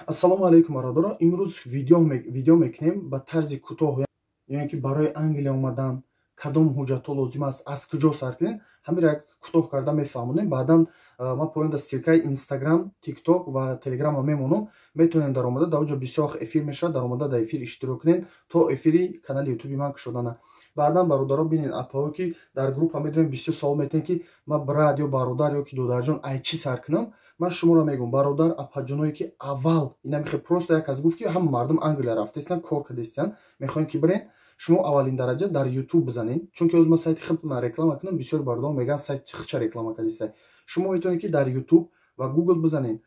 Ассалому алайкум бародаро. Имрӯз видео мекунем ба тарзи кӯтоҳ, яъне ки барои Англия омадан кадом ҳуҷҷатҳо лозим аст, аз куҷо сар кунем, ҳамеро як кӯтоҳ карда мефаҳмонем. Баъдан ман поёнда ссилкаи Instagram, TikTok ва Telegram мемонам. Метавонед дар омада дар онҷо бисёр вақт эфир мешавад, дар омада дар эфир иштирок кунед, то эфири канали ютуби ман кушодана. Баъдан бародаро бинед апҳое ки дар группа медонем бисёр савол метавонед ки ман брат ё бародар ё ки додарҷон ай чӣ сар кунам. Ман шуморо мегӯям бародар апаҷоное ки аввал ина мехоҳед просто як аз гуфт ки ҳама мардум Англия рафтаистанд, кор кардаистанд, мехоҳем ки бирен шумо аввалин дараҷа дар YouTube бизанед. Чунки ҳозир ман сайти худам реклама кунам, бисёри бародарон мегӯянд сайти хича реклама кардистай. Шумо метавонед ки дар YouTube ва Google бизанед.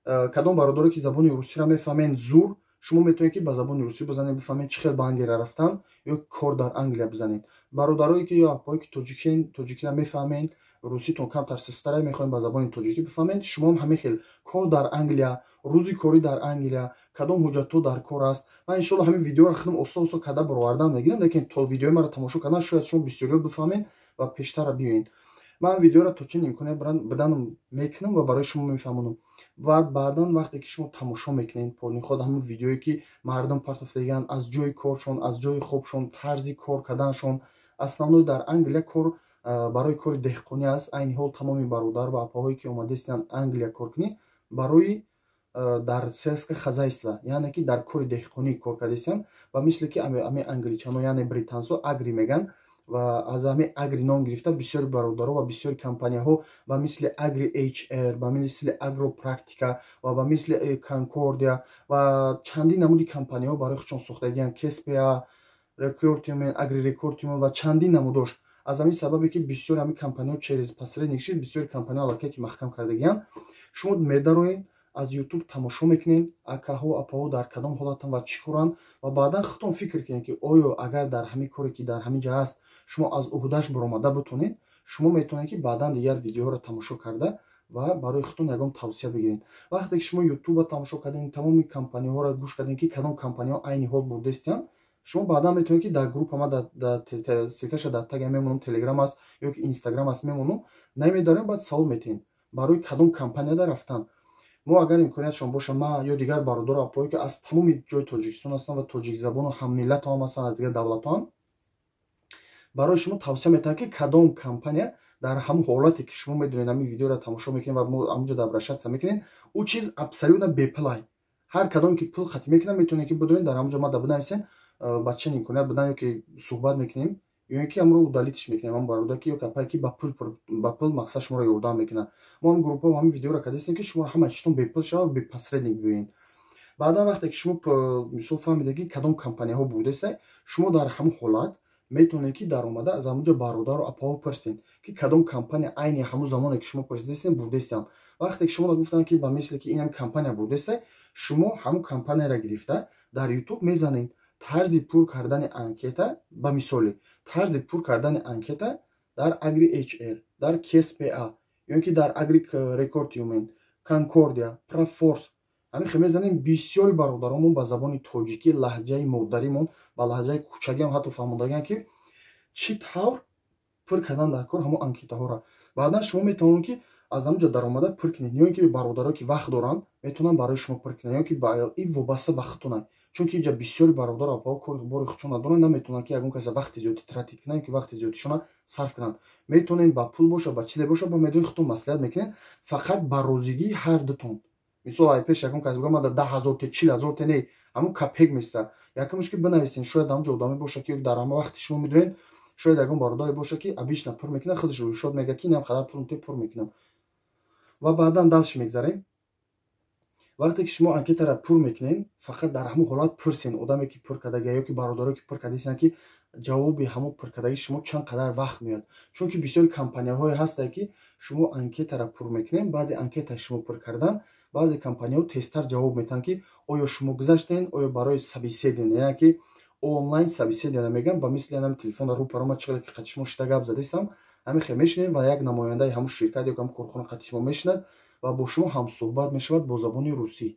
Кадом бародаре ки забони русиро мефаҳмед зур, шумо метавонед ки ба забони русӣ бизанед, бифаҳмед чӣ хел ба Англия рафтан ё кор дар Англия бизанед. Бародарое ки ё апҳое ки тоҷикиро мефаҳмед, руситон камтар систара мехоҳем ба забони тоҷикӣ бифаҳмед, шумо ҳамин хел кор дар Англия, рӯзи корӣ дар Англия, кадом ҳуҷҷатҳо дар кор аст. Ман иншоалло ҳамин видеоро худам осон карда баровардан мегирам, лекин то видеои маро тамошо кардан шояд шумо бисёриёт бифаҳмед ва пештара биёед. Ман видеоро то чин имконият биданам мекунам ва барои шумо мефаҳмонам. Ва баъдан вақте ки шумо тамошо мекунед полиход ҳамин видеое ки мардум партофтагиянд аз ҷои коршон, аз ҷои хобшон, тарзи кор карданшон, основной дар Англия кор барои кори деҳқонӣ аст. Айни ҳол тамоми бародар ва апаҳое ки омадаистанд Англия коркунӣ барои дар сельское хозяйство, яъне ки дар кори деҳқонӣ кор кардаистанд ва мисли ки ами англичано яъне британсо агри мегӯянд ва аз ҳамин агри ном гирифта бисёри бародаро ва бисёри компанияҳо ба мисли Agri HR, ба мисли Agropraktika ва ба мисли Concordia ва чандин намуди компанияҳо барои худшон сохтагиянд, KSPA, Recruitment, Agri Recruitment ва чандин намудош. Аз ҳамин сабабе ки бисёри ҳамин компанияҳо через посредникши бисёри компанияҳо аллакай ки маҳкам кардагиянд, шумо медароед аз YouTube тамошо мекунед акаҳо апаҳо дар кадом ҳолатанд ва чӣ коранд ва баъдан худтон фикр кунед ки оё агар дар ҳамин коре ки дар ҳамин ҷо аст шумо аз уҳдаш баромада битонед, шумо метавонед ки баъдан дигар видеоро тамошо карда ва барои худтон ягон тавсия бигиред. Вақте ки шумо YouTube-ро тамошо кардед, тамоми компанияҳоро гӯш кардед ки кадом компанияҳо айни ҳол бурдаистанд, шумо баъдан метавонед ки дар группа ман ссилкаша дар тага мемонам, Telegram аст ё ки Instagram аст мемонам, намедарем баъд савол метавонед барои кадом компанияда рафтан. мо агар имкониятшон боша, ман ё дигар бародару апаҳое ки аз тамоми ҷои Тоҷикистон ҳастанд ва тоҷикзабону ҳаммиллату ҳам ҳастанд аз дигар давлатҳо ҳам, барои шумо тавсия метавонам ки кадом компания дар ҳамон ҳолате ки шумо медонед ҳамин видеоро тамошо мекунед ва ҳамонҷо дар обращаться мекунед, ӯ чиз абсолютно беплай. Ҳар кадом ки пул хатм мекунам метавонед ки бидонед дар ҳамонҷо мада бинависед, ба чин имконият бидан ё ки суҳбат мекунем ё ки амро удалитиш мекунем, ҳам бародар ки ё капае ки ба пул мақсад шуморо ёрдам мекунад. Мо ҳам группа ва ҳамин видеоро кардастем ки шумо ҳама чизтон бепул шавад, бе посредник биёед. Баъдан вақте ки шумо мисол фаҳмидед ки кадом компанияҳо бурдаистанд, шумо дар ҳамон ҳолат метавонед ки дар омада аз ҳамонҷо бародару апаҳо пурсед ки кадом компания айни ҳамон замоне ки шумо пурсидаистед бурдаистанд. Вақте ки шумо гуфтанд ки ба мисли ки ин компания бурдаистанд, шумо ҳамон компанияро гирифта дар YouTube мезанед тарзи пур кардани анкета, ба мисоле тарзи пур кардани анкета дар Agri HR, дар KSPA ё ки дар Agri Recruitment, Concordia, Proforce ҳамин хел мезанем. бисёри бародаромон ба забони тоҷикӣ, лаҳҷаи модаримон, ба лаҳҷаи кӯчагиам ҳатто фаҳмондагиянд ки чӣ тавр пур кардан дар кор ҳамон анкетаҳоро. Баъдан шумо метавонед ки аз ҳамонҷо даромада пур кунед, ё ин ки бародаро ки вақт доранд метавонанд барои шумо пур кунанд, ё ки ин вобаста ба худтон аст. Чунки инҷа бисёри бародару апаҳо кори бори худшон надоранд, наметавонанд ки ягон касе вақти зиёди тратит кунанд, ё ки вақти зиёдишона сарф кунанд. Метавонед ба пул боша, ба чизе боша, ба медони худтон маслиҳат мекунед, фақат ба розигии ҳар дутон. Мисол ай пеш ягон кас бигӯяд ман 10,000 те 40,000 те не, ҳамон капек места. Якумш ки бинависед, шояд ҳамонҷо одаме боша ки дар ҳама вақти шумо медонед, шояд ягон бародаре боша ки обично пур мекунад, худаш рӯйшод мегӯяд ки инам қадар пулам те пур мекунам ва баъдан дастш мегзарем. Вақте ки шумо анкетаро пур мекунед, фақат дар ҳамон ҳолат пурсед одаме ки пур кардагия ё ки бародаре ки пур кардаистанд ки ҷавоби ҳамон пуркардагии шумо чанд қадар вақт меояд. Чунки бисёри компанияҳое ҳастанд ки шумо анкетаро пур мекунед, баъди анкетаи шумо пур кардан баъзе компанияҳо тезтар ҷавоб метаҳанд ки оё шумо гузаштед, оё барои собеседование, яъне ки онлайн собеседование мегӯянд, ба мисли ҳамин телефонро рӯпарома чӣ хеле ки қати шумо шита гап задаистам, ҳамин хел мешинед ва як намояндаи ҳамон ширкат ё ки ҳамон корхона қати шумо мешинад ва бо шумо ҳамсуҳбат мешавад бо забони русӣ.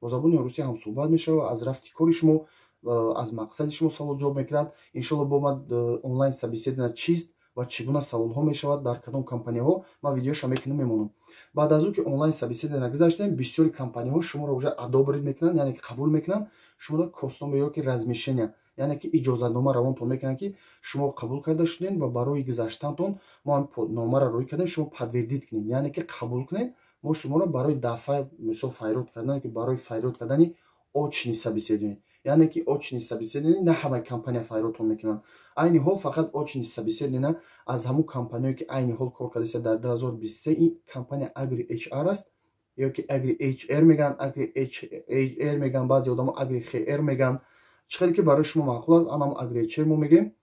Бо забони русӣ ҳамсуҳбат мешавад, аз рафти кори шумо, аз мақсади шумо савол ҷавоб мекунад. Иншоалло бо ман онлайн собеседование чист ва чӣ гуна саволҳо мешавад дар кадом компанияҳо ман видеоша мекунам мемонам. Баъд аз ӯ ки онлайн собеседование гузаштем, бисёри компанияҳо шуморо уже одобрид мекунанд, яъне ки қабул мекунанд, шуморо костном ёки размешения, яъне ки иҷозатнома равонтон мекунанд ки шумо қабул карда шудед ва барои гузаштанатон мо ҳам номаро рӯй кардем, шумо подтвердид кунед, яъне ки қабул кунед, мо шуморо барои дафъа мисол файрод кардан ки барои файрод кардани очни собеседование, яъне ки очни собеседование на ҳамаи компания файродтон мекунанд. Айни ҳол фақат очни собеседование аз ҳамун компаниҳое ки айни ҳол кор кардаиста дар 2023 ин компания Agri HR аст, ёки Agri HR меган, Agri HR меган, баъзе одамо Agri HR меган. Чӣ хеле ки барои шумо маъқул аст, анам Agri HR мо мегем.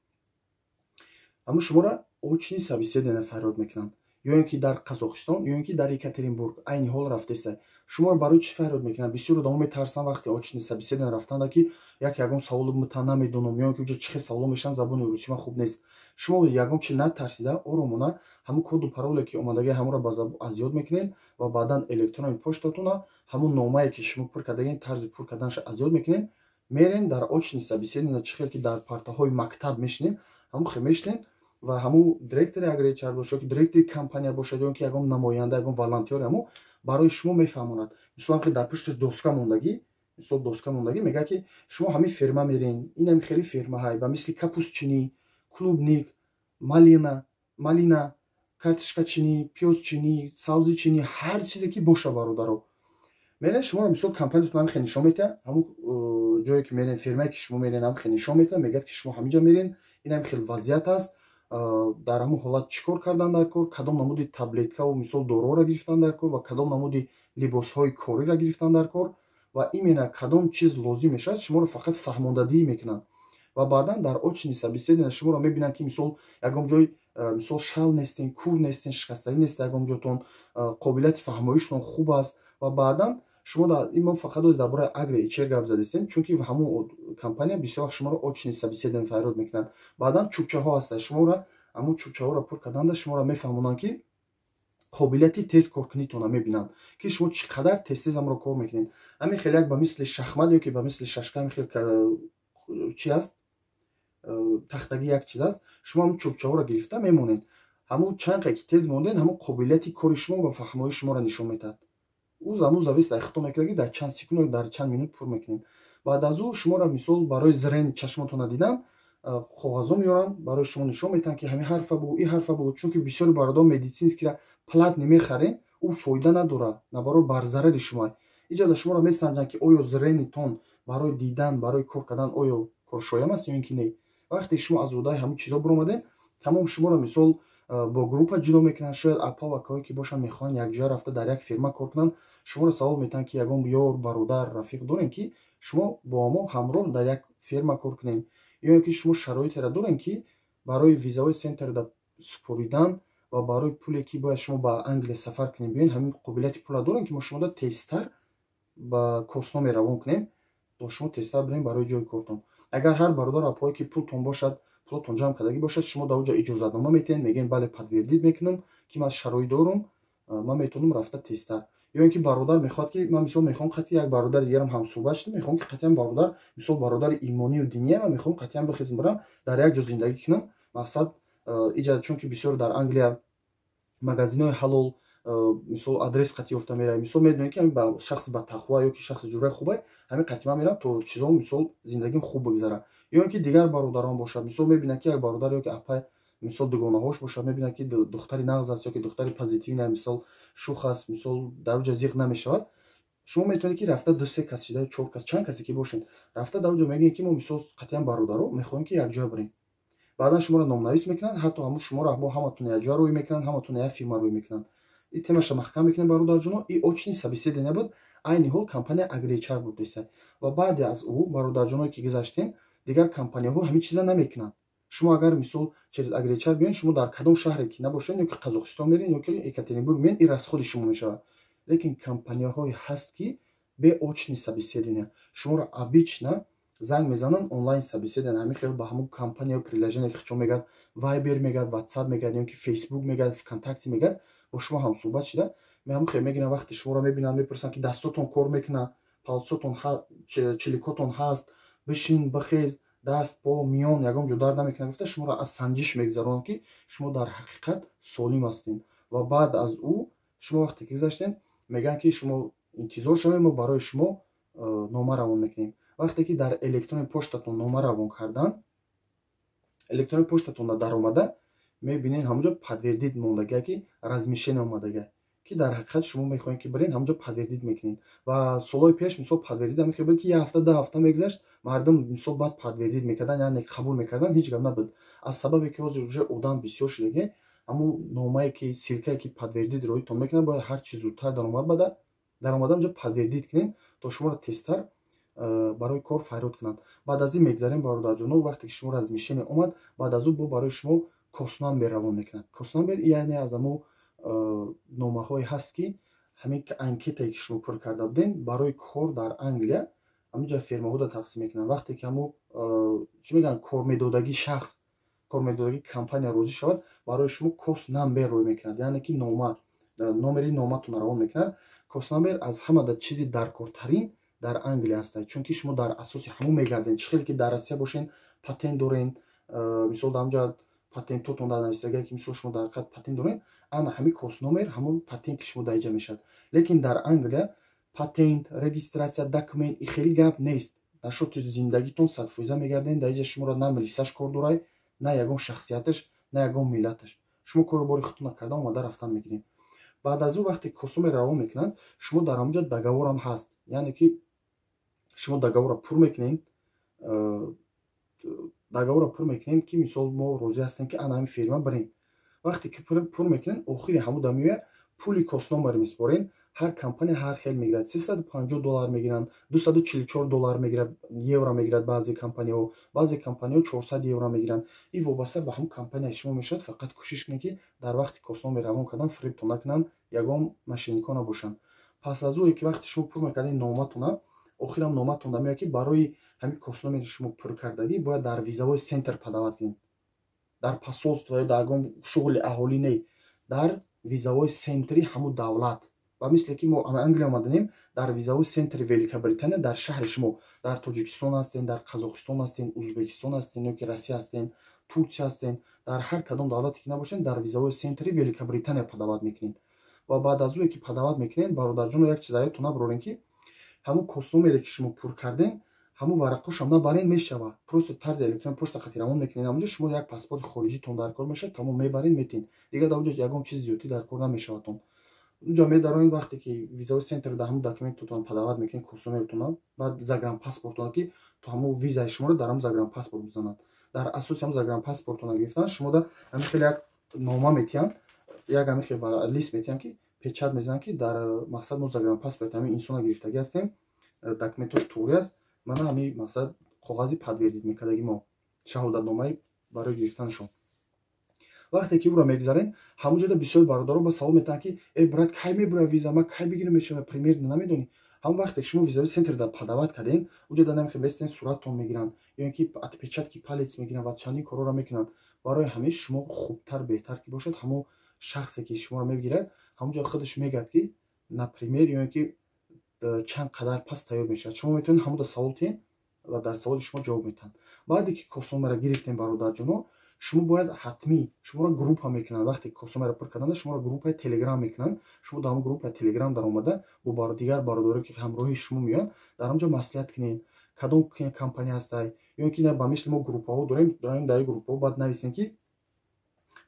Аммо шуморо очни собеседование файрод мекунанд. Ё ин ки дар Қазоқистон, ё ин ки дар Екатеринбург айни ҳол рафтеста. Шуморо барои чӣ файрод мекунанд? Бисёр одамо метарсанд вақте очни собеседование рафтанда ки ягон саволу мутан намедонам, ё ин ки уҷа чӣ хел саволо мешаванд, забони русӣ ман хуб нест. Шумо ягон чӣ натарсида, оромона ҳамун коду пароле ки омадаги ҳамонро аз ёд мекунед ва баъдан электронни почтатона ҳамун номае ки шумо пур кардагин тарзи пур карданаш аз ёд мекунед, мерен дар очни собеседование, чӣ хел ки дар партаҳои мактаб мешинед, ҳамун хел мешинед ва ҳамун директори Agri HR бошад, ки директори компания бошад, ё ин ки ягон намоянда, ягон волонтёр ҳамо барои шумо мефаҳмонад. Мисолан ки дар пушти доска мондаги, мисол доска мондаги мегӯяд ки шумо ҳамин ферма мерин, инам хеле фермаҳай ба мисли капустчинӣ, клубник, малина, картишкачинӣ, пиёзчинӣ, сабзичинӣ, ҳар чизе ки боша бародаро. Мерен шуморо мисол компаниятон ҳамин хел нишон медиҳад, ҳамун ҷое ки мерен, фермае ки шумо мерен ҳамин хел нишон медиҳад, мегӯяд ки шумо ҳамин ҷо мерен, ин ҳамин хел вазъият аст, дар ҳамун ҳолат чӣ кор кардан дар кор, кадом намуди таблеткаву мисол дороро гирифтан дар кор ва кадом намуди либосҳои кориро гирифтан дар кор ва имена кадом чиз лозим мешавад, шуморо фақат фаҳмондадӣ мекунанд. Ва баъдан дар очни собеседование шуморо мебинанд ки мисол ягон ҷой мисол шал нестен, кур нестен, шикастагӣ нест, ягон ҷотон қобилияти фаҳмоиштон хуб аст ва баъдан шумо мо фақат дар бораи Agri HR гап задистем, чунки ҳамун компания бисёр шуморо очни собеседование файрод мекунанд. Баъдан чӯбчаҳо ҳастанд, шуморо ҳамун чӯбчаҳоро пур карданда шуморо мефаҳмонанд ки қобилияти тез коркунитонро мебинанд ки шумо чӣ қадар тез амро кор мекунед. Ҳамин хел як ба мисли шахмат ёки ба мисли шашка ҳамин хел чӣ аст, тахтагӣ як чиз аст, шумо ҳамун чӯбчаҳоро гирифта мемонед. Ҳамун чанд қе ки тез мондед, ҳамун қобилияти кори шумо ва фаҳмоии шуморо нишон метаҳад. ӯ зависта ихто мекунад ки дар чанд секунд ё дар чанд минут пур мекунед. Баъд аз ӯ шуморо мисол барои зрени чашмотона дидан коғазо меёранд, барои шумо нишон метаҳанд ки ҳамин ҳарфа бугу, ин ҳарфа бугу, чунки бисёри бародор медицинскира платни мехарен, ӯ фоида надорад, наоборот бар зарари шумо. Иҷода шуморо месанҷанд ки оё зренитон барои дидан, барои кор кардан оё коршоям аст ё ин ки не. Вақте шумо аз удаи ҳамун чизо биромадед, тамом шуморо мисол бо группа ҷудо мекунанд. Шояд апа ва акаҳое ки бошанд мехоҳанд якҷоя рафта дар як фирма кор кунанд, шуморо савол метаҳанд ки ягон ёр, бародар, рафиқ дорем ки шумо бо мо ҳамроҳ дар як фирма кор кунем, ё ин ки шумо шароитеро дорем ки барои визаҳои сентерда супоридан ва барои пуле ки бояд шумо ба Англия сафар кунем биёед, ҳамин қобилияти пула дорем ки мо шуморо тезтар ба костноме равон кунем, то шумо тезтар бирем барои ҷои кортон. Агар ҳар бародар апоҳое ки пултон бошад, пулотон ҷамъ кардагӣ бошад, шумо дар оҷа иҷозатнома метиҳед, мегӯед бале подтвердид мекунам ки ман шароит дорам, ман метавонам рафта тезтар. Ё ин ки бародар мехоҳад ки ман мисол мехоҳам қатъи як бародари дигарам ҳамсӯҳбат шудам, мехоҳам ки қатъиан бародар мисол бародари имонию диние ман мехоҳам қатъиан бихезам барам дар як ҷо зиндагӣ кунам. Мақсад иҷа чунки бисёр дар Англия магазинҳои ҳалол мисол адрес қатъи ёфта меравад, мисол медонед ки ба шахси ба тақво ё ки шахси ҷуръаи хубай ҳамин қатъи ман мерам то чизо мисол зиндагим хуб бигзара. Ё ин ки дигар бародарон бошад, мисол мебинад ки як бародар ё ки апа мисол дугонаҳош бошад, мебинад ки духтари нағз аст ё ки духтари позитивна мисол шух аст, мисол дар оҷа зиқ намешавад. Шумо метавонед ки рафта 2-3 кас шуда 4 кас чанд касе ки бошед, рафта дар оҷа мегӯед ки мо мисол қатъиан бародаро мехоҳем ки якҷоя бирем. Баъдан шуморо номнавис мекунанд, ҳатто ҳамун шуморо ҳаматон якҷоя рӯй мекунанд, ҳаматон як фирма рӯй мекунанд. И темаша маҳкам мекунем бародарҷоно, и очни собеседование буд, айни ҳол компания Agri HR буд доста. Ва баъди аз ӯ бародарҷоное ки гузаштем, дигар компанияҳо ҳамин чиза намекунанд. Шумо агар мисол через Agri HR биёед, шумо дар кадом шаҳре ки набошед, ё ки Қазоқистон мерен, ё ки Екатеринбург мерен, ин расходи шумо мешавад. Лекин компанияҳое ҳаст ки бе очни собеседование шуморо обычно занг мезананд, онлайн собеседование ҳамин хел ба ҳамун компания приложение ки чо мегӯяд Viber мегӯяд, WhatsApp мегӯяд, ё ки Facebook мегӯяд, ВКонтакте мегӯяд, бо шумо ҳамсӯҳбат шуда ҳамин хел мегиранд. Вақте шуморо мебинанд, мепурсанд ки дастотон кор мекунад, палсотон чиликотон ҳаст, бишин, бихез, даст по миён ягон ҷо дард намекунад гуфта шуморо аз санҷиш мегзаронад ки шумо дар ҳақиқат солим ҳастед. ва баъд аз ӯ шумо вақте ки гузаштед мегӯянд ки шумо интизор шавед, мо барои шумо нома равон мекунем. вақте ки дар электрони поштатон нома равон кардан, электрони поштатон даромада мебинед ҳамонҷо подтвердид мондагия ки размишение омадагия, ки дар ҳақиқат шумо мехоҳед ки баред ҳамонҷо подтвердид мекунед. ва солҳои пеш мисол подтвердид мехоҳед ки 1 ҳафта 2 ҳафта мегузашт, мардум мисол баъд подтвердид мекарданд, яъне қабул мекарданд, ҳеҷ гап набуд. аз сабабе ки ҳозир уже одам бисёр шудагия, ҳамун номае ки силкае ки подтвердид роитон мекунад бояд ҳар чӣ зудтар даромада онҷо подтвердид кунед то шуморо тезтар барои кор файрод кунанд. баъд аз ин мегзарем бародарҷоно, вақте ки шумо размишение омад, баъд аз ӯ бо барои шумо коснамбер равон мекунад. Коснамбер яъне аз ҳамун номаҳое ҳаст ки ҳамин анкетае ки шумо пур карда будем барои кор дар Англия ҳаминҷа фирмаҳода тақсим мекунанд. вақте ки ҳамун чӣ мегӯянд кормедодагӣ шахс, кормедодагӣ компания розӣ шавад, барои шумо коснамбер рой мекунад, яъне ки номери номатон равон мекунад. коснамбер аз ҳамада чизи даркортарин дар Англия ҳастад, чунки шумо дар асоси ҳамун мегардед. чӣ хеле ки дар Россия бошен патент дорен, мисол дар онҷа патентотон дар нависагия ки мисол шумо дар ҳақиқат патент доред, ана ҳамин косномер ҳамон патент ки шумо дар инҷа мешавад. лекин дар Англия патент, регистратсия, документ и хеле гап нест. дар шоти зиндагитон 100% мегардед, дар инҷа шуморо на милисаш кор дорад, на ягон шахсияташ, на ягон миллаташ. шумо кори бори худтон кардан омада рафтан мекунед. баъд аз ӯ вақте косномер равон мекунанд, шумо дар ҳамонҷа договорам ҳаст, яъне ки шумо договорро пур мекунед, договорро пур мекунем ки мисол мо розӣ ҳастем ки ана ҳамин фирма барем. вақте ки пур мекунем, охири ҳамуда меояд пули косномер мисборем. ҳар компания ҳар хел мегирад, $350 мегиранд, $244 мегирад, евро мегирад баъзе компанияҳо, баъзе компанияҳо €400 мегиранд. ин вобаста ба ҳамун компанияи шумо мешавад. фақат кӯшиш кунед ки дар вақти косномер равон кардан фиребтон накунанд, ягон мошеннико набошанд. пас аз ӯе ки вақте шумо пур мекардед номатона, охирам номатон меояд ки барои ҳамин косномери шумо пур кардагӣ бояд дар визавои сентр подават кунед. дар посолство ё дар ягон шуғли аҳолӣ не, дар визавои сентри ҳамун давлат. ба мисле ки мо Англия омаданем, дар визавои сентри Великобритания дар шаҳри шумо, дар Тоҷикистон ҳастен, дар Қазоқистон ҳастен, Узбекистон ҳастен ё ки Россия ҳастен, Турсия ҳастен, дар ҳар кадом давлате ки набошед, дар визавои сентри Великобритания подават мекунед. ва баъд аз ӯе ки подават мекунед, бародарҷоно як чиза ёдтон набарорен ки ҳамун косномере ки шумо пур карден, ҳамун варақҳошам набарен мешавад. просто тарзи электрони пошта хати равон мекунед. ҳамонҷо шумо як паспорти хориҷитон дар кор мешавад, тамом мебарен метин. Дигар дар онҷо ягон чизи зиёдӣ дар кор намешавадтон. онҷа медароед вақте ки визавои сентр дар ҳамун документотон подават мекунед косномертона, баъд загранпаспортона ки то ҳамун визаи шуморо дар ҳамун загранпаспорт бизанад. дар асоси ҳамун загранпаспортона гирифтан шумо да ҳамин хеле як нома метиҳанд, як ҳамин хеле лист метиҳанд ки печат мезананд ки дар мақсад мо загранпаспорти ҳамин инсона гирифтагӣ ҳастем, документош туғри аст, мана ҳамин мақсад коғази подтвердид мекардагӣ мо шаҳодатномаи барои гирифтанашон. вақте ки ӯро мегзарен, ҳамонҷода бисёр бародаро ба савол метавонанд ки брат кай мебурад виза, ма кай бигирам мешава, примерно намедонӣ. ҳамон вақте ки шумо визави сентр дар подават кардем, онҷода намехе бестен сураттон мегиранд ё ин ки отпечатки палец мегиранд ва чандин корҳоро мекунанд. барои ҳамин шумо хубтар беҳтар ки бошад ҳамон шахсе ки шуморо мегирад ҳамонҷо худаш мегӯяд ки например ё ин ки чанд қадар пас тайёр мешавад. шумо метавонед ҳамуда савол тиҳед ва дар саволи шумо ҷавоб метиҳанд. баъде ки косномеро гирифтем бародарҷоно, шумо бояд ҳатмӣ шуморо группа мекунанд. вақте ки косномеро пур карданда шуморо группаи телеграм мекунанд. шумо дар ҳамун группаи телеграм даромада бо дигар бародаре ки ҳамроҳи шумо меоянд, дар онҷо маслиҳат кунед кадом компания ҳастай, ё ин ки ба мисли мо группаҳо дорем, дар ин группаҳо баъд нависем ки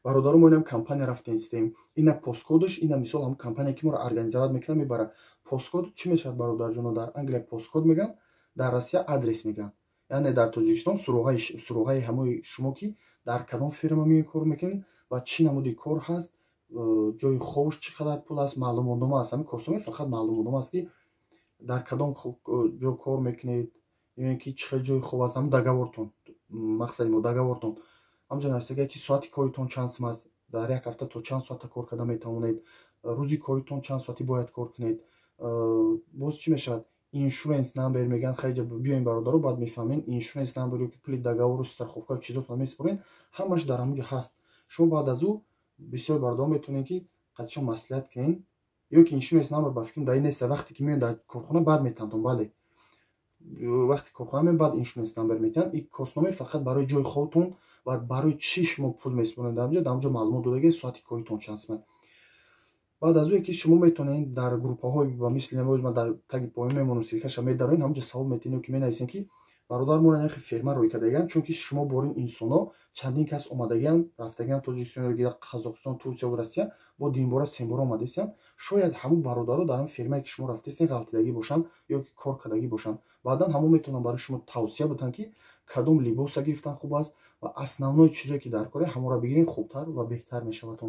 бародаро мо инам компания рафтем ситем, ина посткодаш, ина мисол ҳамун компания ки моро организоват мекунад мебарад. посткод чӣ мешавад бародарҷоно? дар Англия посткод мегӯянд, дар Россия адрес мегӯянд. яъне дар Тоҷикистон суроғаи ҳамои шумо ки дар кадом фирма меоед кор мекунед ва чӣ намуди кор ҳаст, ҷои хобаш чӣ қадар пул аст, маълумотнома аст. ҳамин косномер фақат маълумотнома аст ки дар кадом ҷо кор мекунед, ё ин ки чӣ хел ҷои хоб аст, ҳамун договортон, мақсади мо договортон. ҳамонҷо нависагия ки соати коритон чанд сом аст, дар як ҳафта то чанд соата кор карда метавонед, рӯзи коритон чанд соатӣ бояд кор кунед. боз чӣ мешавад? Insurance number мегӯянд. хеле ҷа биёен бародаро баъд мефаҳмем insurance number ё ки пули договору страховка чизотон месупорен, ҳамаш дар ҳамонҷо ҳаст. шумо баъд аз ӯ бисёр бародаро метавонед ки қадчон маслиҳат кунед, ё ки insurance number ба фикрам дар ин нест, вақте ки меоянд дар корхона баъд метавонтон. бале вақте корхона мебад иншуренс номер метиҳанд. ин костномаи фақат барои ҷои худтон ва барои чӣ шумо пул месупоред дар онҷо маълумот додагӣ соати коритон чанд. баъд аз ое ки шумо метавонед дар группаҳои ба мисли ма дар таги поён мемонам силкаша медароед ҳамонҷо савол метиҳед ки менависем ки бародар мо нахи ферма рӯй кардагиянд, чунки шумо борин инсоно чандин кас омадагиянд, рафтагиянд Тоҷикистон, Қазоқистон, Турсия ва Россия, бо динбора сембора омадастанд. Шояд ҳамон бародаро дар он фермае ки шумо рафтастед ғалтидагӣ бошанд ё ки кор кардагӣ бошанд. баъдан ҳамон метавонанд барои шумо тавсия буданд ки кадом либоса гирифтан хуб аст ва основной чизое ки дар кора ҳамонро бигиред, хубтар ва беҳтар мешавад.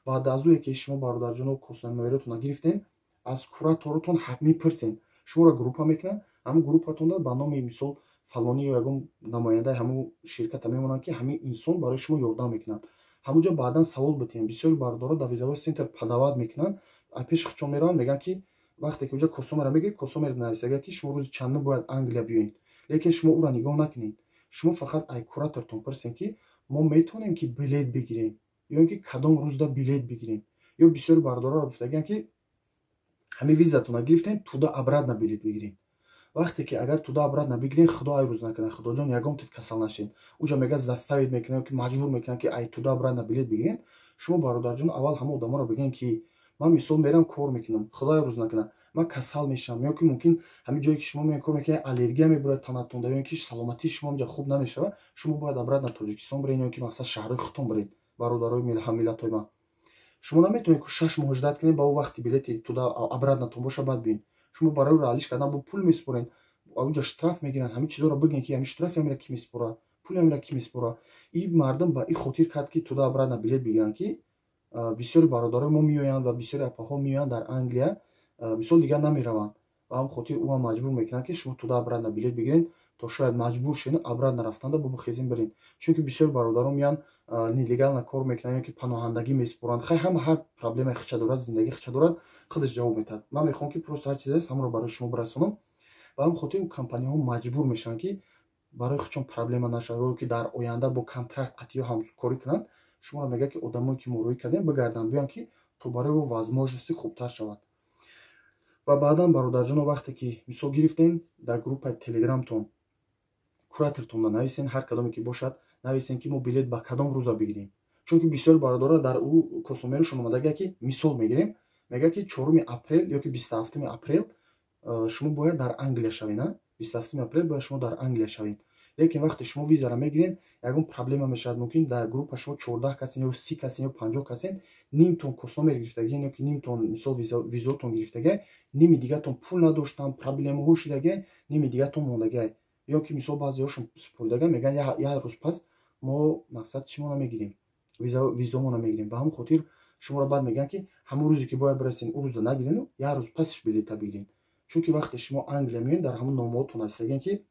баъд аз ое ки шумо бародарҷоно костномероятонро гирифтед, аз кураторотон ҳатмӣ пурсед. шуморо группа мекунанд, ҳамон группатонда ба номи мисол фалони ё ягон намояндаи ҳамон ширката мемонанд ки ҳамин инсон барои шумо ёрдам мекунад. ҳамонҷо баъдан савол битиҳем. бисёри бародаро дар визавои центр падават мекунанд, пеши худшон мераванд, мегӯянд ки вақте ки онҷо костномеро мегиред, костномеро нависагаа ки шумо рӯзи чандум бояд Англия биёед. лекин шумо ӯро нигоҳ накунед. шумо фақат ай куратортон пурсед ки мо метавонем ки билет бигирем ё ин ки кадом рӯзда билет бигирем. ё бисёри бародаро гуфтагиянд ки ҳамин визатонро гирифтед, туда обратно билет бигиред. вақте ки агар туда обратно бигиред, худо ай рӯз накунад, худоҷон ягон тит касал нашед. уҷа мега заставид мекунад ки маҷбур мекунад ки ай туда обратно билет бигиред. шумо бародарҷон аввал ҳамон одаморо бигӯед ки ман мисол мерам кор мекунам, худо ай рӯз накунад ман касал мешавам, ё ки мумкин ҳамин ҷое ки шумо меан кор мекунед аллергия мебурад танатонда, ё ин ки саломатии шумо онҷа хуб намешавад, шумо бояд обратно Тоҷикистон биред, ё ин ки мақсад шаҳрҳои худтон биред. бародарои миллатҳои ман, шумо наметавонед ки 6 моҳ ждат кунед ба ӯ вақти билети туда обратнотон боша баъд биёед. шумо барои ралиш кардан бо пул месупоред, онҷа штраф мегиранд, ҳамин чизоро бигӯед ки ҳамин штрафи ҳамира ки месупора, пули ҳамира ки месупора. ин мардум ба ин хотир кард ки туда обратно билет бигиранд ки бисёри бародарои мо меоянд ва бисёри апаҳо меоянд дар Англия, мисол дигар намераванд ва ҳам хотир ӯ маҷбур мекунад ки шумо туда обратно билет бигиред, то шояд маҷбур шудед обратно рафтанда бихезин биред. чунки бисёри бародаро меоянд нелегально кор мекунанд, ё ки паноҳандагӣ месупоранд. ҳама ҳар проблемаи хича дорад, зиндагӣ хича дорад, худаш ҷавоб метаҳад. ман мехоҳам ки просто ҳар чизе аст ҳамонро барои шумо бирасонам ва ҳам хотир компанияҳо маҷбур мешаванд ки барои худшон проблема нашавад, ё ки дар оянда бо контракт қатъиё ҳамкорӣ кунанд. шуморо мегӯяд ки одамое ки мо рӯй кардем бигарданд биёянд ки то барои ӯ возможности хубтар шавад. ва баъдан бародарҷоно вақте ки мисол гирифтем, дар группаи телеграмтон куратортонро нависен, ҳар кадоме ки бошад нависен ки мо билет ба кадом рӯза бигирем. чунки бисёри бародаро дар ӯ костномерошон омадагия ки мисол мегирем, мегӯяд ки 4 апрел ё ки 27 апрел шумо бояд дар Англия шавед. 27 апрел бояд шумо дар Англия шавед. лекин вақте шумо визаро мегиред, ягон проблема мешавад. мумкин дар группа шумо 14 касен ё 30 касен ё 50 касен, нимтон костномер гирифтагия ё ки нимтон мисол визаотон гирифтагия, ними дигартон пул надоштанд, проблемаҳо шудагия, ними дигартон мондагия, ё ки мисол баъзеҳошон супурдагия мегӯянд як рӯз пас мо мақсад чимона мегирем, визаомона мегирем. ба ҳамон хотир шуморо баъд мегӯянд ки ҳамон рӯзе ки бояд бирасед ӯ рӯза нагиред, як рӯз пасаш билета бигиред. чунки вақте шумо Англия меоед, дар ҳамон номаотон нависагиянд ки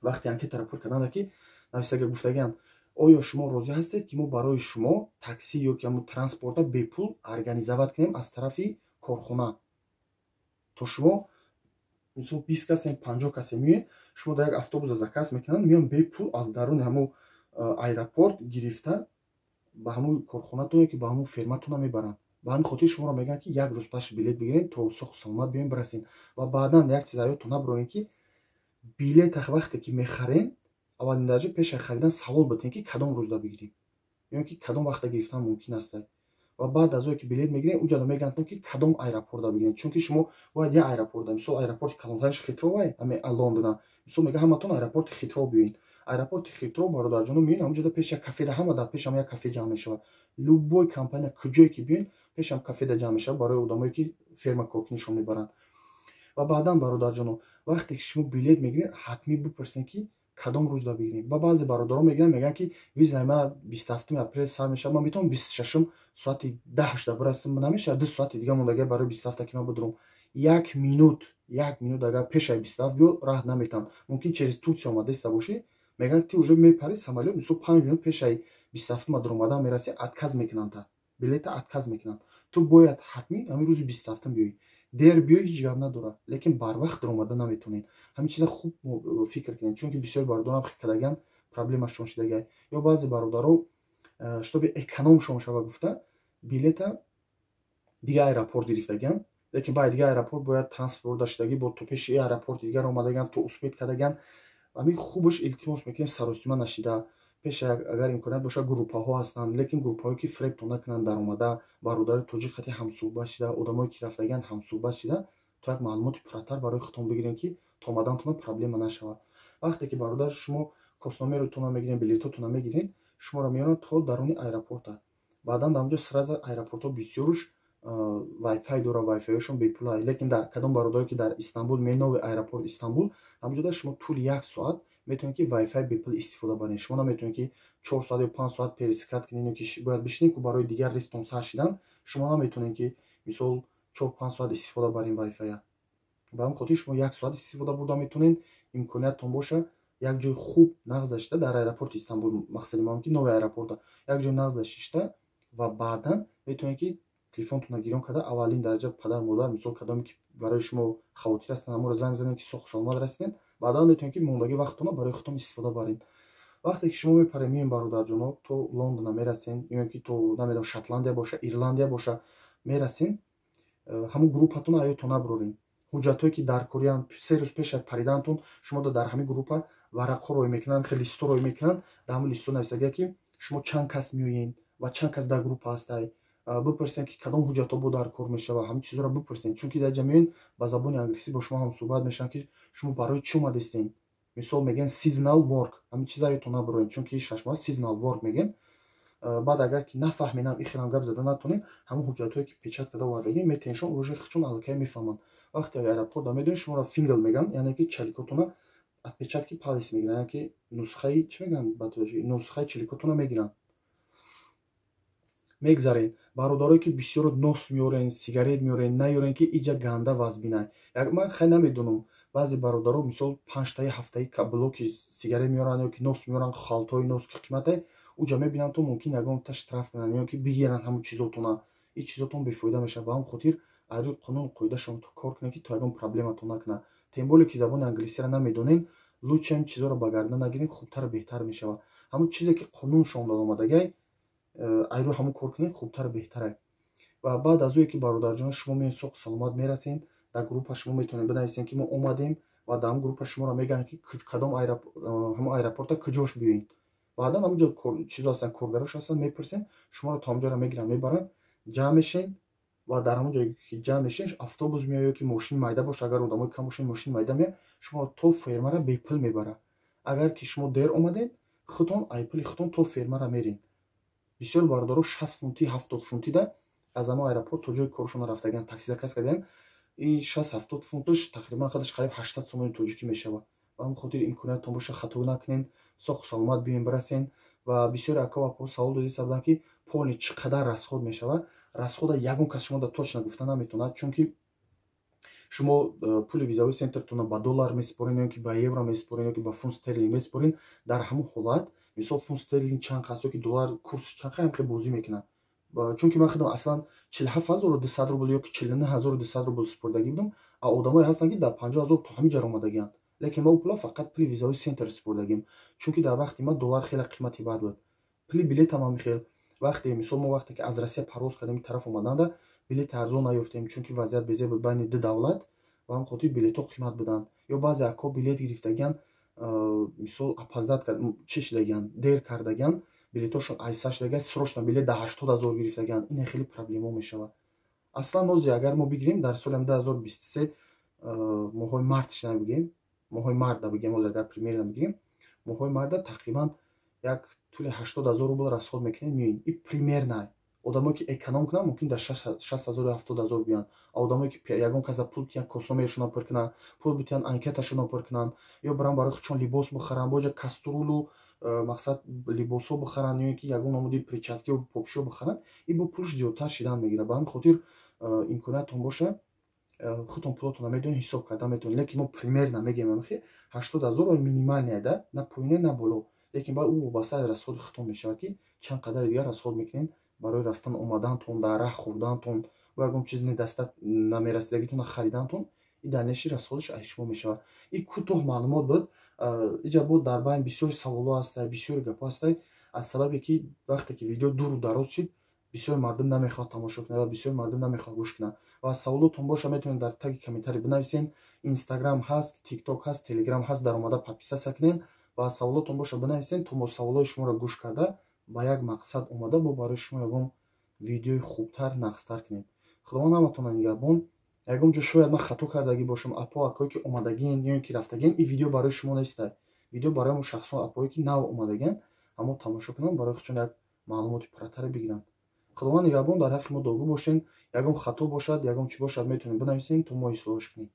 вақте анкетаро пур карданд ки нависага гуфтагиянд оё шумо розӣ ҳастед ки мо барои шумо такси ё ки ҳамон транспорта бепул организоват кунем аз тарафи корхона. то шумо мисол 20 касен 50 касен меоед, шумо дар як автобуса заказ мекунанд, меоянд бепул аз даруни ҳамон аэропорт гирифта ба ҳамон корхонатон ё ки ба ҳамон ферматона мебаранд. ба ҳамин хотир шуморо мегӯянд ки як рӯз паш билет бигиред, то соху саломат биёед бирасед. ва баъдан як чиз ҳаётон набуронед ки билета вақте ки мехаред, аввалин дараҷа пеши харидан савол битед ки кадом рӯзда бигирем ё ки кадом вақта гирифтан мумкин аст. ва баъд аз ое ки билет мегиред, уҷаро мегӯянд ки кадом аэропортда бигиред. чунки шумо бояд як аэропортда, мисол аэропорти калонтариш Хитроу, ами Лондона, мисол мега ҳаматон аэропорти Хитроу биёед. аэропорти Хитроу бародарҷоно меоед, ҳамонҷода пеши кафеда, ҳама дар пешам як кафе ҷамъ мешавад. любой компания куҷое ки биёед, пешам кафеда ҷамъ мешавад барои одамое ки ферма коркунишон мебаранд. ва баъдан бародарҷоно вақте ки шумо билет мегиред, ҳатмӣ бипурсед ки кадом рӯзда бигирем. ва баъзе бародаро мегӯянд ки визаи ман 27 апрел сар мешавад, ман метавонам 26 соати 10 бирасам, намешавад 2 соати дигар мондагия барои 27 ки ман бидурам. 1 минут агар пешаи 27 биё раҳт наметаванд. мумкин через Турсия омадаиста бошӣ, мегӯянд ти уже мепари самолёт, мисол 5 минут пешаи 27 ма дуромадан мераси, отказ мекунанд, билета отказ мекунанд. ту бояд ҳатмӣ ҳамин рӯзи 27 биёӣ. дер биёӣ ҳеҷ гап надорад, лекин барвақт дуромада наметавонед. ҳамин чиза хуб фикр кунед, чунки бисёри бародарам хик кардагиянд, проблемашон шудагия. ё баъзе бародаро штоби экономшон шава гуфта билета дига аэропорт гирифтагиянд, лекин ба дигар аэропорт бояд трансфер даштагӣ бо то пеши аэропорти дигар омадаган то успед кардаган ҳамин хубаш илтимос мекунем саросима нашида пеша агар имконият боша группаҳо ҳастанд лекин группаҳое ки фребто накунанд даромада бародари тоҷик хати ҳамсӯҳбат шида одамое ки рафтаган ҳамсӯҳбат шида то як маълумоти пурратар барои худтон бигирем ки то омадантон проблема нашавад. вақте ки бародар шумо костномеротона мегирен билетотона мегирен шуморо меёранд то даруни аэропорта баъдан дар онҷо сразу аэропортҳо бисёруш вайфай дора вайфайошон бепулай лекин дар кадом бародаре ки дар Истанбул менови аэропорт Истанбул ҳамҷода шумо тӯли 1 соат метавонед ки вайфай бепул истифода баред шумо наметавонед ки 4 соат ё 5 соат перескат кунед ки бояд бишинед ки барои дигар рестон сар шидан шумо наметавонед ки мисол 4-5 соат истифода баред вайфая ба ҳамин хотир шумо 1 соат истифода бурда метавонед имконияттон боша як ҷои хуб нағзашда дар аэропорти Истанбул мақсади ман ки нови аэропорта як ҷои нағзашишта ва баъдан метавонед ки телефонтона гирён карда аввалин дараҷа падар модар мисол кадоме ки барои шумо хавотир ҳастанд ҳамонро занг бизанед ки соҳ саломат расидед баъдан метавонед ки мондагии вақтона барои худтон истифода баред. вақте ки шумо мепаред меем бародарҷонҳо то Лондона мерасен ё ки то намедонам Шотландия боша Ирландия боша мерасен ҳамун группатон аётон набурорен ҳуҷҷатҳое ки даркорианд 3 рӯз пеш аз паридантон шумо дар ҳамин группа варақҳо рой мекунанд хеле листҳо рой мекунанд дар ҳамин листҳо нависагаа ки шумо чанд кас меоед ва чанд кас дар группа ҳастай бипурсен ки кадом ҳуҷҷатҳо бо дар кор мешавад ҳамин чизҳоро бипурсен чунки дар ҷа меоед ба забони англисӣ бо шумо ҳамсӯҳбат мешаванд ки шумо барои чӣ омадестед мисол мегӯянд seasonal work ҳамин чиза ёдтон набуроред чунки шашмоҳа seasonal work мегӯянд баъд агар ки нафаҳменам ихелам гап зада натонед ҳамун ҳуҷҷатҳое ки печат карда овардагӣ метеншон рӯжи худшон аллакай мефаҳманд вақте аэропорт медонед шуморо фингл мегӯянд яъне ки чаликотона отпечатки палец мегиранд яъне ки нусхаи чӣ мегӯянд ба тоҷи нусхаи чаликотона мегиранд мегзаред бародарое ки бисёр нос меёрен сигарет меёрен наёрен ки иҷа ганда вазбинай як ман хай намедонам баъзе бародаро мисол 5таи 7таи блоки сигарет меёранд ё ки нос меёранд халтаи нос ки қиматай уҷа мебинанд то мумкин ягонта штраф кунанд ё ки бигиранд ҳамун чизотона ин чизотон бефоида мешавад ба ҳамин хотир айрӯ қонун қоидашон кор кунед ки то ягон проблематон накунад тем более ки забони англисиро намедонед лучше ин чизоро ба гарда нагиред хубтар беҳтар мешавад ҳамун чизе ки қонуншон дод омадагай айрӯ ҳамун кор кунед хубтар беҳтарай ва баъд аз ое ки бародарҷон шумо меоед соҳ саломат мерасед дар группа шумо метавонед бинависед ки мо омадем ва дар ҳамун группа шуморо мегӯянд ки кадом ҳамун аэропорта куҷош биёед баъдан ҳамунҷо чизо ҳастанд коргарош ҳастанд мепурсед шуморо то ҳамҷоро мегиранд мебаранд ҷамъ мешед ва дар ҳамун ҷое ки ҷамъ мешед автобус меояд ё ки мошини майда боша агар одамои кам бошед мошини майда меояд шуморо то фермара бепул мебарад агар ки шумо дер омадед худтон айпули худтон то фермара меред бисёр бародаро 60 фунти 70 фунти да аз ҳамон аэропорт то ҷои коршона рафтаган такси заказ кардаган и 60-70 фунташ тақрибан хадаш қариб 800 сомони тоҷикӣ мешавад ба ҳамин хотир имкониятон боша хато накунед соҳ саломат биёед барасен ва бисёри ака ва опо савол додиста буданд ки поли чӣ қадар расход мешавад расхода ягон кас шумо да точно гуфта наметавонад чунки шумо пули визавои центртона ба доллар месупоред ё ки ба евро месупоред ё ки ба фунт стерлинг месупоред дар ҳамун ҳолат мисол фунт стерлинг чанд ҳаст ё ки доллар курс чанд ҳам бозӣ мекунад чунки ман худам аслан 47200 рубл ё ки 49200 рубл супордагӣ будам а одамое ҳастанд ки дар 50000 то ҳамин ҷаро омадагианд лекин мо пула фақат пули визавои центр супордагим чунки дар вақти ман доллар хеле қимати бад буд пули билетам ҳам хел вақте мисол мо вақте ки аз Россия парвоз кардем тараф омаданда билети арзон наёфтем чунки вазъият безе буд байни ду давлат ва ҳамин хотир билетҳо қимат буданд ё баъзе ако билет гирифтагианд мисол опоздат чӣ шидагианд дер кардагианд билетошон айса шудагианд срочно билет дар 80000 гирифтагианд ин хеле проблема мешавад аслан нози агар мо бигирем дар соли 2023 моҳои март шина бигем моҳои марда бигем агар примерно бигем моҳои марда тақрибан як тӯли 80000 рубл расход мекунем меоед и примерно одамое ки эконом кунанд мумкин дар 60000 ё 70000 биёнд а одамое ки ягон каса пул битиҳанд костномерашонро пур кунанд пул битиҳанд анкеташонро пур кунанд ё баранд барои худшон либос бихаранд боҷа каструлу мақсад либосҳо бихаранд ё ки ягон намуди перчатки ё попшо бихаранд и бо пулш зиёдтар шидан мегирад ба ҳамин хотир имкониятон боша худтон пулотонро медонед ҳисоб карда метавонед лекин мо примерно мегӯем амихи 80000 минималния да на поине на боло лекин баъд ӯ вобаста аз расходи худтон мешавад ки чанд қадари дигар расход мекунед барои рафтан омадантон дар раҳ хӯрдантон бо ягон чиз даста намерасидагитона харидантон и дальнейши расходаш аз шумо мешавад и кӯтоҳ маълумот буд иҷа бо дар байн бисёри саволҳо ҳастай бисёри гапҳо ҳастай аз сабабе ки вақте ки видео дуру дароз шид бисёр мардум намехоҳад тамошо кунад ва бисёр мардум намехоҳад гӯш кунад. Ва саволотон боша метавонед дар таги комментарӣ бинависен. Инстаграм ҳаст, тикток ҳаст, телеграм ҳаст, дар омада подписатсия кунед ва саволотон боша бинависен, то мо саволои шуморо гӯш карда ба як мақсад омада бо барои шумо ягон видеои хубтар, нақстар кунем. Худованд ҳаматонро нигаҳбон. Ягон ҷо шояд ман хато кардагӣ бошам, апо акое ки омадагиен ё ин ки рафтагиен, ин видео барои шумо нестай. Видео барои шахсон апое ки нав омадагиен, ҳамо тамошо кунанд, барои худшон як маълумоти пурратаре бигиранд. Худованд нигаҳбон. Дар ҳаққи мо дуогӯ бошен. Ягон хато бошад, ягон чӣ бошад, метавонед бинависен, то мо ислоҳаш кунем.